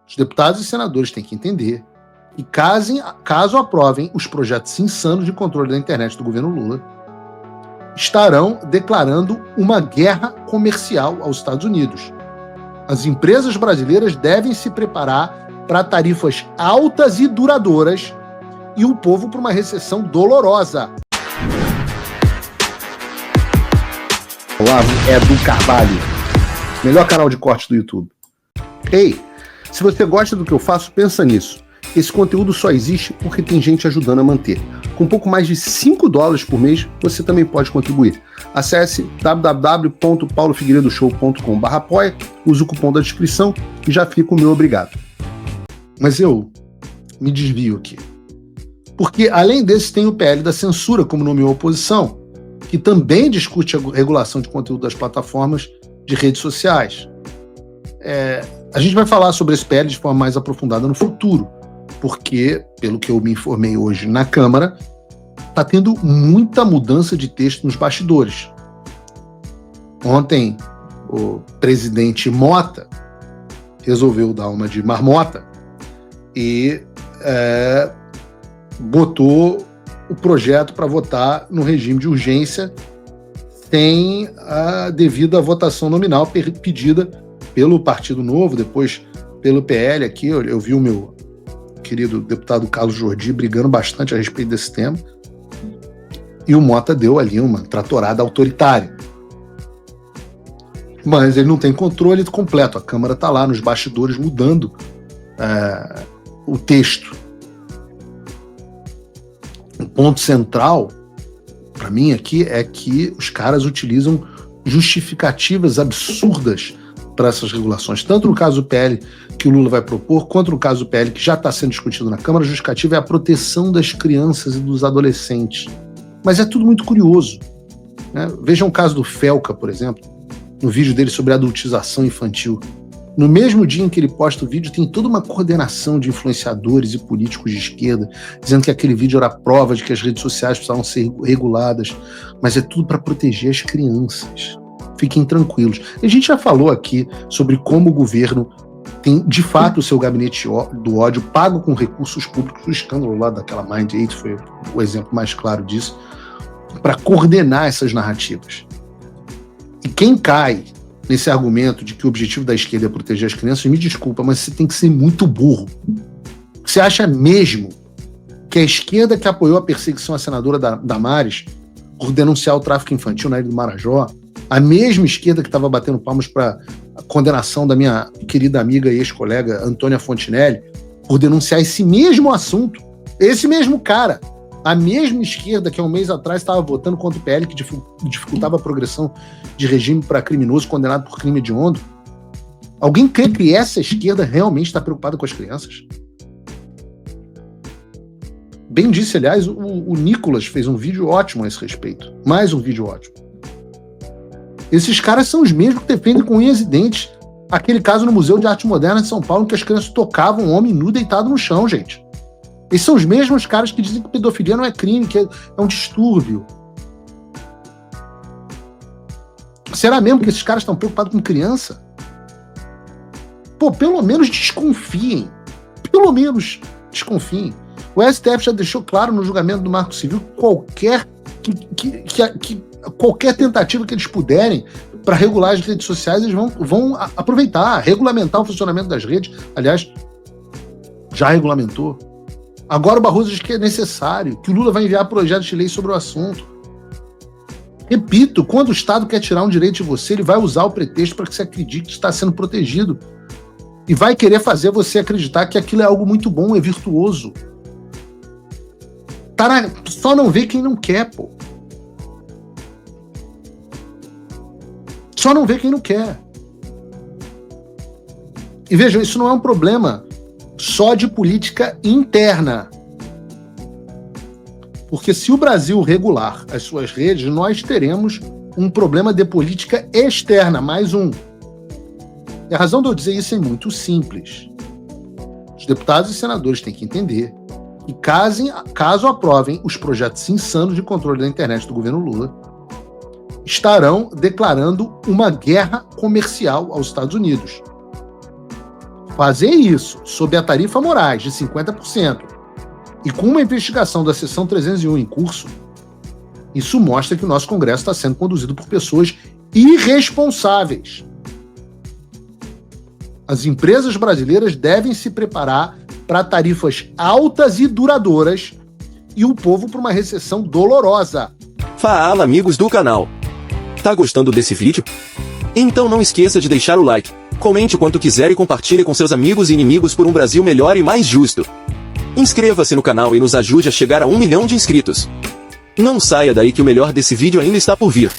Os deputados e senadores têm que entender que, caso aprovem os projetos insanos de controle da internet do governo Lula, estarão declarando uma guerra comercial aos Estados Unidos. As empresas brasileiras devem se preparar para tarifas altas e duradouras e o povo para uma recessão dolorosa. Olavo Edu Carvalho, melhor canal de corte do YouTube. Ei, se você gosta do que eu faço, pensa nisso. Esse conteúdo só existe porque tem gente ajudando a manter. Com pouco mais de $5 por mês, você também pode contribuir. Acesse www.paulofigueiredoshow.com/apoia, use o cupom da descrição e já fica o meu obrigado. Mas eu me desvio aqui. Porque, além desse, tem o PL da censura, como nomeou a oposição, que também discute a regulação de conteúdo das plataformas de redes sociais. A gente vai falar sobre esse PL de forma mais aprofundada no futuro, porque, pelo que eu me informei hoje na Câmara, está tendo muita mudança de texto nos bastidores. Ontem, o presidente Mota resolveu dar uma de marmota e botou o projeto para votar no regime de urgência sem a devida votação nominal pedida pelo Partido Novo, depois pelo PL aqui. Eu vi o meu querido deputado Carlos Jordi brigando bastante a respeito desse tema, e o Mota deu ali uma tratorada autoritária. Mas ele não tem controle completo, a Câmara está lá nos bastidores mudando o texto. O ponto central, para mim aqui, é que os caras utilizam justificativas absurdas para essas regulações. Tanto no caso do PL que o Lula vai propor, quanto no caso do PL que já está sendo discutido na Câmara, a justificativa é a proteção das crianças e dos adolescentes. Mas é tudo muito curioso, né? Vejam o caso do Felca, por exemplo, no vídeo dele sobre adultização infantil. No mesmo dia em que ele posta o vídeo, tem toda uma coordenação de influenciadores e políticos de esquerda, dizendo que aquele vídeo era prova de que as redes sociais precisavam ser reguladas, mas é tudo para proteger as crianças. Fiquem tranquilos. A gente já falou aqui sobre como o governo tem, de fato, o seu gabinete do ódio pago com recursos públicos. O escândalo lá daquela Mind 8 foi o exemplo mais claro disso, para coordenar essas narrativas. E quem cai nesse argumento de que o objetivo da esquerda é proteger as crianças, me desculpa, mas você tem que ser muito burro. Você acha mesmo que a esquerda que apoiou a perseguição à senadora Damares por denunciar o tráfico infantil na Ilha do Marajó, a mesma esquerda que estava batendo palmas para a condenação da minha querida amiga e ex-colega Antônia Fontinelli por denunciar esse mesmo assunto, esse mesmo cara, a mesma esquerda que há um mês atrás estava votando contra o PL que dificultava a progressão de regime para criminoso condenado por crime hediondo. Alguém crê que essa esquerda realmente está preocupada com as crianças? Bem disse, aliás, o Nicolas fez um vídeo ótimo a esse respeito. Mais um vídeo ótimo. Esses caras são os mesmos que defendem com unhas e dentes aquele caso no Museu de Arte Moderna de São Paulo em que as crianças tocavam um homem nu deitado no chão, gente. Esses são os mesmos caras que dizem que pedofilia não é crime, que é um distúrbio. Será mesmo que esses caras estão preocupados com criança? Pô, pelo menos desconfiem. Pelo menos desconfiem. O STF já deixou claro no julgamento do Marco Civil que qualquer tentativa que eles puderem para regular as redes sociais, eles vão aproveitar, regulamentar o funcionamento das redes. Aliás, já regulamentou. Agora o Barroso diz que é necessário, que o Lula vai enviar projetos de lei sobre o assunto. Repito, quando o Estado quer tirar um direito de você, ele vai usar o pretexto para que você acredite que está sendo protegido. E vai querer fazer você acreditar que aquilo é algo muito bom, é virtuoso. Só não vê quem não quer, pô. Só não vê quem não quer. E vejam, isso não é um problema só de política interna. Porque se o Brasil regular as suas redes, nós teremos um problema de política externa, mais um. E a razão de eu dizer isso é muito simples. Os deputados e senadores têm que entender que, caso aprovem os projetos insanos de controle da internet do governo Lula, estarão declarando uma guerra comercial aos Estados Unidos. Fazer isso sob a tarifa Moraes de 50% e com uma investigação da seção 301 em curso, isso mostra que o nosso Congresso está sendo conduzido por pessoas irresponsáveis. As empresas brasileiras devem se preparar para tarifas altas e duradouras e o povo para uma recessão dolorosa. Fala, amigos do canal. Tá gostando desse vídeo? Então não esqueça de deixar o like, comente o quanto quiser e compartilhe com seus amigos e inimigos por um Brasil melhor e mais justo. Inscreva-se no canal e nos ajude a chegar a 1 milhão de inscritos. Não saia daí que o melhor desse vídeo ainda está por vir.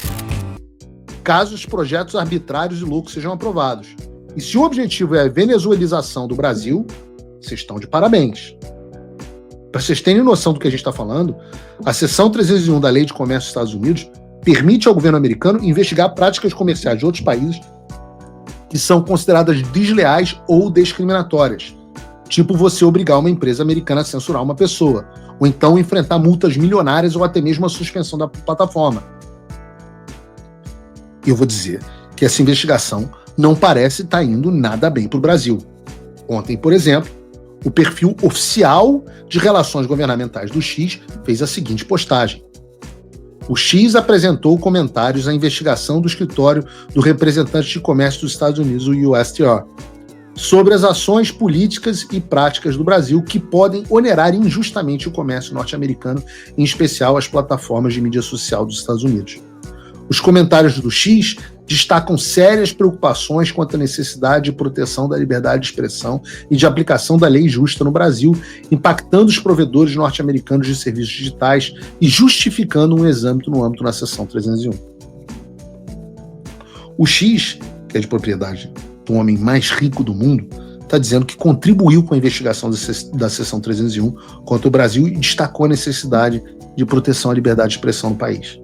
Caso os projetos arbitrários e loucos sejam aprovados. E se o objetivo é a venezuelização do Brasil, vocês estão de parabéns. Para vocês terem noção do que a gente está falando, a seção 301 da Lei de Comércio dos Estados Unidos permite ao governo americano investigar práticas comerciais de outros países que são consideradas desleais ou discriminatórias. Tipo você obrigar uma empresa americana a censurar uma pessoa, ou então enfrentar multas milionárias ou até mesmo a suspensão da plataforma. E eu vou dizer que essa investigação não parece estar indo nada bem para o Brasil. Ontem, por exemplo, o perfil oficial de relações governamentais do X fez a seguinte postagem. O X apresentou comentários à investigação do escritório do representante de comércio dos Estados Unidos, o USTR, sobre as ações políticas e práticas do Brasil que podem onerar injustamente o comércio norte-americano, em especial as plataformas de mídia social dos Estados Unidos. Os comentários do X destacam sérias preocupações quanto à necessidade de proteção da liberdade de expressão e de aplicação da lei justa no Brasil, impactando os provedores norte-americanos de serviços digitais e justificando um exame no âmbito na seção 301. O X, que é de propriedade do homem mais rico do mundo, está dizendo que contribuiu com a investigação da seção 301 contra o Brasil e destacou a necessidade de proteção à liberdade de expressão no país.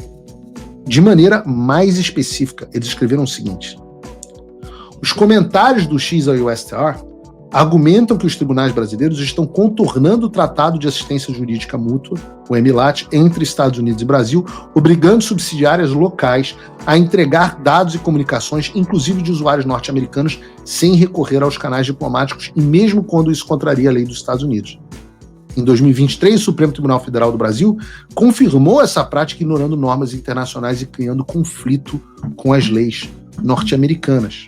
De maneira mais específica, eles escreveram o seguinte: os comentários do X ao USTR argumentam que os tribunais brasileiros estão contornando o Tratado de Assistência Jurídica Mútua, o MLAT, entre Estados Unidos e Brasil, obrigando subsidiárias locais a entregar dados e comunicações, inclusive de usuários norte-americanos, sem recorrer aos canais diplomáticos e mesmo quando isso contraria a lei dos Estados Unidos. Em 2023, o Supremo Tribunal Federal do Brasil confirmou essa prática ignorando normas internacionais e criando conflito com as leis norte-americanas.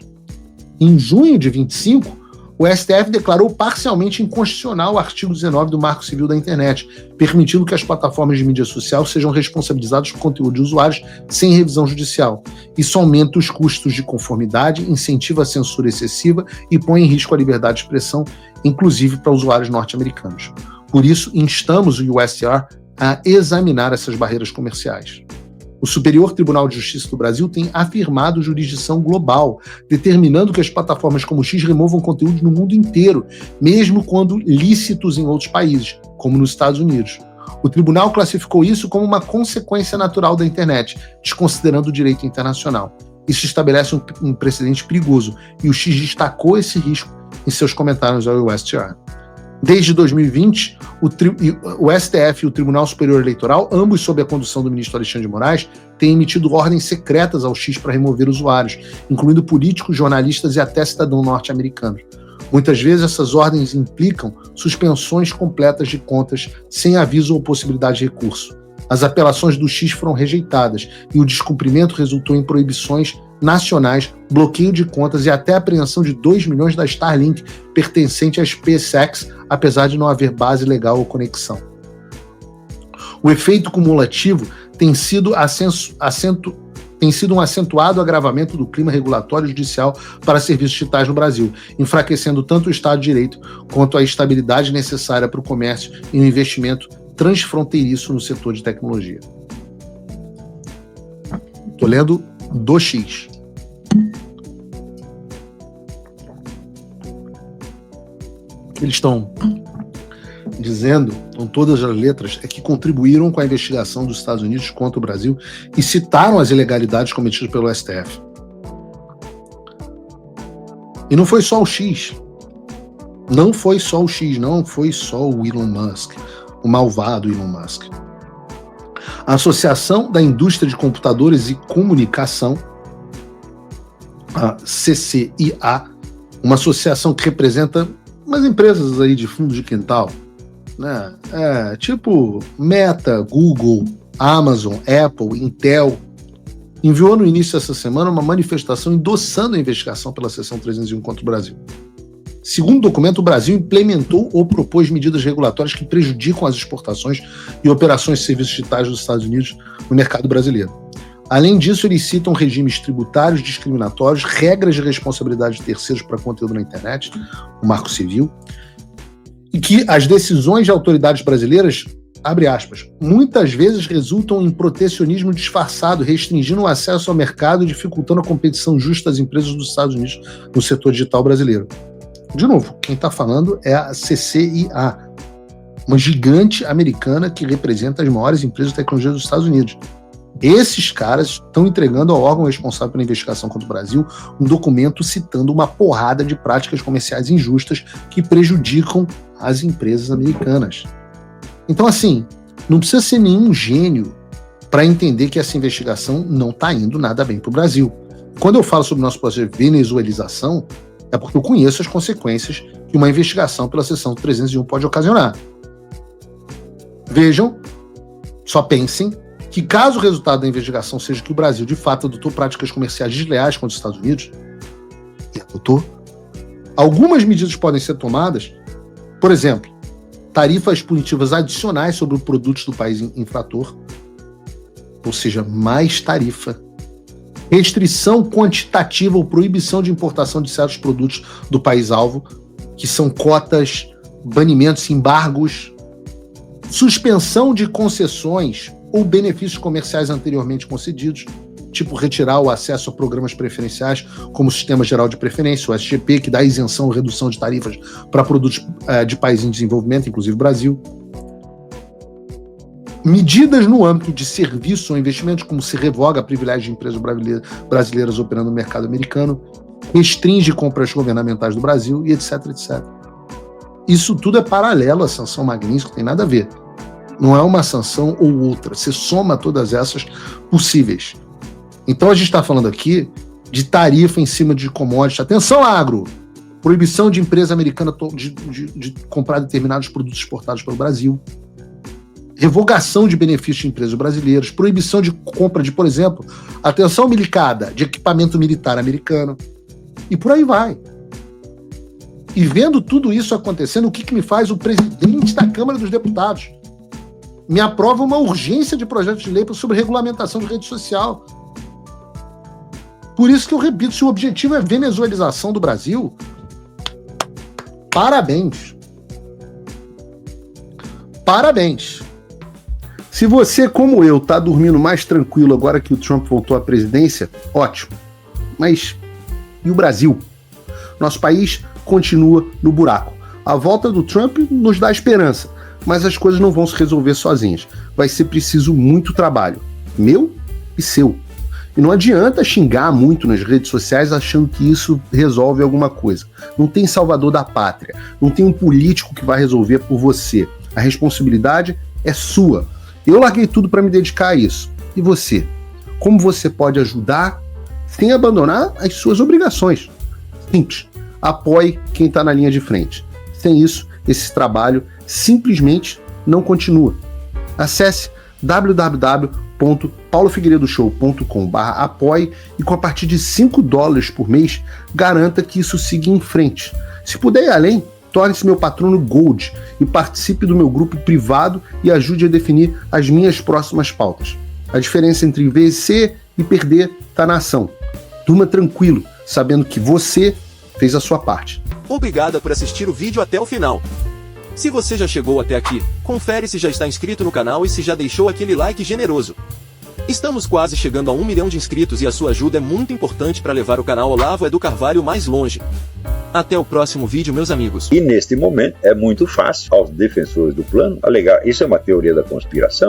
Em junho de 25, o STF declarou parcialmente inconstitucional o artigo 19 do Marco Civil da Internet, permitindo que as plataformas de mídia social sejam responsabilizadas por conteúdo de usuários sem revisão judicial. Isso aumenta os custos de conformidade, incentiva a censura excessiva e põe em risco a liberdade de expressão, inclusive para usuários norte-americanos. Por isso, instamos o USTR a examinar essas barreiras comerciais. O Superior Tribunal de Justiça do Brasil tem afirmado jurisdição global, determinando que as plataformas como o X removam conteúdos no mundo inteiro, mesmo quando lícitos em outros países, como nos Estados Unidos. O tribunal classificou isso como uma consequência natural da internet, desconsiderando o direito internacional. Isso estabelece um precedente perigoso, e o X destacou esse risco em seus comentários ao USTR. Desde 2020, o STF e o Tribunal Superior Eleitoral, ambos sob a condução do ministro Alexandre de Moraes, têm emitido ordens secretas ao X para remover usuários, incluindo políticos, jornalistas e até cidadãos norte-americanos. Muitas vezes essas ordens implicam suspensões completas de contas sem aviso ou possibilidade de recurso. As apelações do X foram rejeitadas e o descumprimento resultou em proibições nacionais, bloqueio de contas e até apreensão de 2 milhões da Starlink pertencente à SpaceX, apesar de não haver base legal ou conexão. O efeito cumulativo tem sido um acentuado agravamento do clima regulatório e judicial para serviços digitais no Brasil, enfraquecendo tanto o Estado de Direito quanto a estabilidade necessária para o comércio e o investimento transfronteiriço no setor de tecnologia. Estou lendo do X. O que eles estão dizendo, com todas as letras, é que contribuíram com a investigação dos Estados Unidos contra o Brasil e citaram as ilegalidades cometidas pelo STF. E não foi só o X. Não foi só o X, não foi só o Elon Musk, o malvado Elon Musk. A Associação da Indústria de Computadores e Comunicação, a CCIA, uma associação que representa umas empresas aí de fundo de quintal, né? Tipo Meta, Google, Amazon, Apple, Intel, enviou no início dessa semana uma manifestação endossando a investigação pela Seção 301 contra o Brasil. Segundo o documento, o Brasil implementou ou propôs medidas regulatórias que prejudicam as exportações e operações de serviços digitais dos Estados Unidos no mercado brasileiro. Além disso, eles citam regimes tributários discriminatórios, regras de responsabilidade de terceiros para conteúdo na internet, o Marco Civil, e que as decisões de autoridades brasileiras, abre aspas, muitas vezes resultam em protecionismo disfarçado, restringindo o acesso ao mercado e dificultando a competição justa das empresas dos Estados Unidos no setor digital brasileiro. De novo, quem está falando é a CCIA, uma gigante americana que representa as maiores empresas de tecnologia dos Estados Unidos. Esses caras estão entregando ao órgão responsável pela investigação contra o Brasil um documento citando uma porrada de práticas comerciais injustas que prejudicam as empresas americanas. Então, assim, não precisa ser nenhum gênio para entender que essa investigação não está indo nada bem para o Brasil. Quando eu falo sobre o nosso processo de venezuelização, é porque eu conheço as consequências que uma investigação pela Seção 301 pode ocasionar. Vejam, só pensem, que caso o resultado da investigação seja que o Brasil de fato adotou práticas comerciais desleais contra os Estados Unidos, e adotou, algumas medidas podem ser tomadas, por exemplo, tarifas punitivas adicionais sobre os produtos do país infrator, ou seja, mais tarifa, restrição quantitativa ou proibição de importação de certos produtos do país-alvo, que são cotas, banimentos, embargos, suspensão de concessões ou benefícios comerciais anteriormente concedidos, tipo retirar o acesso a programas preferenciais, como o Sistema Geral de Preferência, o SGP, que dá isenção ou redução de tarifas para produtos de países em desenvolvimento, inclusive Brasil. Medidas no âmbito de serviço ou investimentos, como se revoga privilégio de empresas brasileiras operando no mercado americano, restringe compras governamentais do Brasil e etc, etc. Isso tudo é paralelo à sanção Magnitsky, não tem nada a ver. Não é uma sanção ou outra. Você soma todas essas possíveis. Então a gente está falando aqui de tarifa em cima de commodities. Atenção, agro! Proibição de empresa americana de comprar determinados produtos exportados para o Brasil. Revogação de benefícios de empresas brasileiras. Proibição de compra de, por exemplo, atenção milicada, de equipamento militar americano. E por aí vai. E vendo tudo isso acontecendo, o que me faz o presidente da Câmara dos Deputados? Me aprova uma urgência de projeto de lei sobre regulamentação de rede social. Por isso que eu repito, se o objetivo é venezuelização do Brasil, parabéns. Parabéns. Se você, como eu, está dormindo mais tranquilo agora que o Trump voltou à presidência, ótimo. Mas e o Brasil? Nosso país continua no buraco. A volta do Trump nos dá esperança, mas as coisas não vão se resolver sozinhas. Vai ser preciso muito trabalho, meu e seu. E não adianta xingar muito nas redes sociais achando que isso resolve alguma coisa. Não tem salvador da pátria, não tem um político que vai resolver por você. A responsabilidade é sua. Eu larguei tudo para me dedicar a isso. E você? Como você pode ajudar sem abandonar as suas obrigações? Simples. Apoie quem está na linha de frente. Sem isso, esse trabalho simplesmente não continua. Acesse www.paulofigueiredoshow.com/apoie e com a partir de $5 por mês, garanta que isso siga em frente. Se puder ir além, torne-se meu patrono Gold e participe do meu grupo privado e ajude a definir as minhas próximas pautas. A diferença entre vencer e perder está na ação. Durma tranquilo, sabendo que você fez a sua parte. Obrigada por assistir o vídeo até o final. Se você já chegou até aqui, confere se já está inscrito no canal e se já deixou aquele like generoso. Estamos quase chegando a 1 milhão de inscritos e a sua ajuda é muito importante para levar o canal Olavo Edu Carvalho mais longe. Até o próximo vídeo, meus amigos. E neste momento é muito fácil aos defensores do plano alegar isso é uma teoria da conspiração.